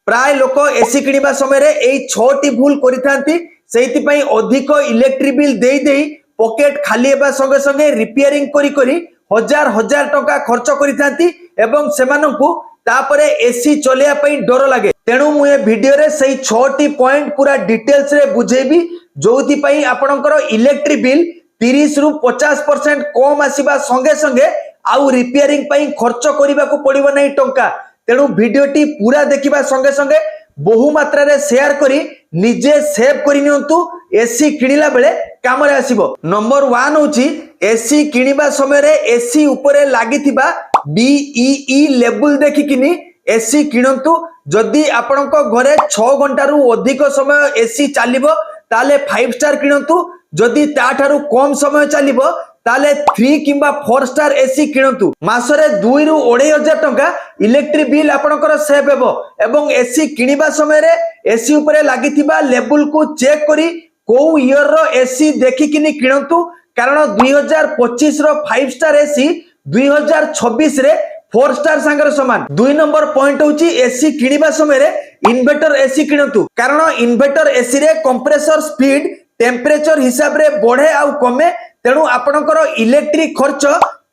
प्राय लोक एसी किनिबा समय एई 6टी भूल करिथांती सेहिति पई अधिक इलेक्ट्रिक बिल देई देई पॉकेट खाली हेबा संगे संगे रिपेयरिंग करी करी हजार हजार टका खर्च करिथांती एवं सेमानंकु तापरे एसी चलेया पई डर लागे। तेणु मु ए वीडियो रे सेई 6टी पॉइंट पूरा डिटेल्स रे बुझेबी जोथि पई आपनकर इलेक्ट्रिक बिल 30 रु 50% कम आसीबा संगे संगे आउ रिपेयरिंग पई खर्च करिबा को पड़िबो नै टंका। तेणु वीडियोटी पूरा देखिबा संगे संगे बहु मात्रा रे शेयर करी निजे सेव करि नियंतु एसी किनिला बेले काम रे आसीबो। नंबर 1 होची एसी किनिबा समय रे एसी ऊपरे लागिथिबा बीईई लेबल देखिकिनी एसी किनंतु। जदि आपनको घरे 6 घंटा रु अधिक समय एसी चलिबो ताले 5 स्टार किनंतु। जदि ताठारु कम समय चलिबो ताले 3 किंबा 4 स्टार एसी किनंतु। मासरे 2 रु 2500 टंका इलेक्ट्रिक बिल आपनकर सेव हेबो एवं एसी किनिबा समय रे एसी ऊपरे लागिथिबा लेबल को चेक करी को ईयर रो एसी देखिकिनी किनंतु। कारण 2025 रो 5 स्टार एसी 2026 रे 4 स्टार सांगर समान। 2 नंबर पॉइंट होची एसी किनिबा समय रे इन्वर्टर एसी किनंतु। कारण इन्वर्टर एसी रे कंप्रेसर स्पीड टेम्परेचर हिसाब रे बढ़े आउ कमे। तेणु आपनकर इलेक्ट्रिक खर्च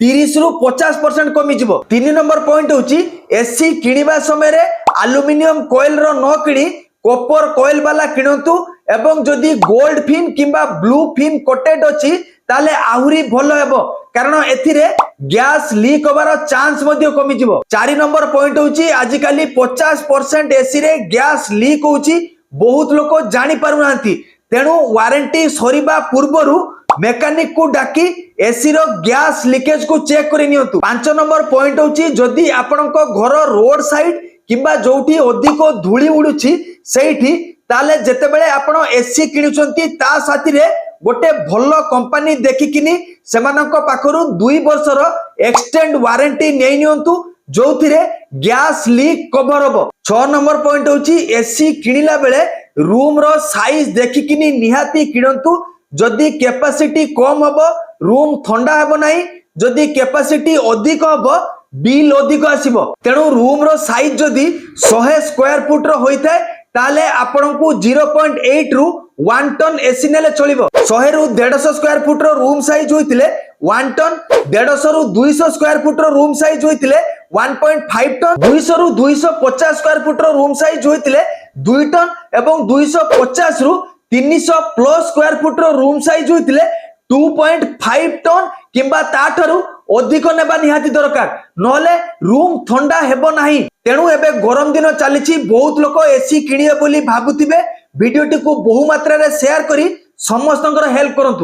30 रु 50% कमी जिवो। 3 नंबर पॉइंट होची एसी किनिबा समय रे एल्युमिनियम कॉइल रो न किनी कॉपर कॉइल वाला किनंतु एवं जदि गोल्ड फिन किंबा ब्लू फिन कोटेड अछि ताले आहुरी भलो हेबो। कारण एथिरे गैस लीक होबार चांस मध्ये कमी जिवो। 4 नंबर पॉइंट होची आजिकाली 50% एसी रे गैस लीक होची बहुत लोक जानि पारु नांती। तेणु वारंटी सरीबा पूर्वरु मेकानिक को डाकी एसी रो गैस लीकेज को चेक करि नियंतु। 5 नंबर पॉइंट होची जदि आपनको घर रोड साइड किंबा जोठी अधिक धूली उडुची सेठी ताले जेतेबेले आपण एसी किनुचंती ता साथी रे गोटे भलो कंपनी देखिकिनी सेमानको पाखरु 2 वर्षर एक्सटेंड वारंटी नै नियंतु जोथिरे गैस लीक कवर हबो। 6 नंबर पॉइंट होची एसी किनिला बेले रूम रो साइज देखिकिनी निहाती किनंतु। जदि कैपेसिटी कम हबो रूम ठंडा हबो नाही, जदि कैपेसिटी अधिक हबो बिल अधिक आसीबो। तेणु रूम रो साइज जदि 100 स्क्वायर फुट रो होइथाय ताले आपनकु 0.8 रु 1 टन एसी नेले चलिबो। 100 रु 150 स्क्वायर फुट रो रूम साइज होइतिले 1 टन, 150 रु 200 स्क्वायर फुट रो रूम साइज होइतिले 1.5 टन, 200 रु 250 स्क्वायर फुट रो रूम साइज होइतिले 2 टन एवं 250 रु 300 प्लस स्क्वायर फुट रो रूम साइज होइतिले 2.5 टन किंबा ताठारु अधिक नेबा निहाती दरकार, नहले रूम ठंडा हेबो नाही। तेणु एबे गरम दिन चलीछि बहुत लोक एसी किनिए बोली भाबुथिबे। वीडियोटी को बहु मात्रा रे शेयर करी समस्तंकर हेल्प करंतु।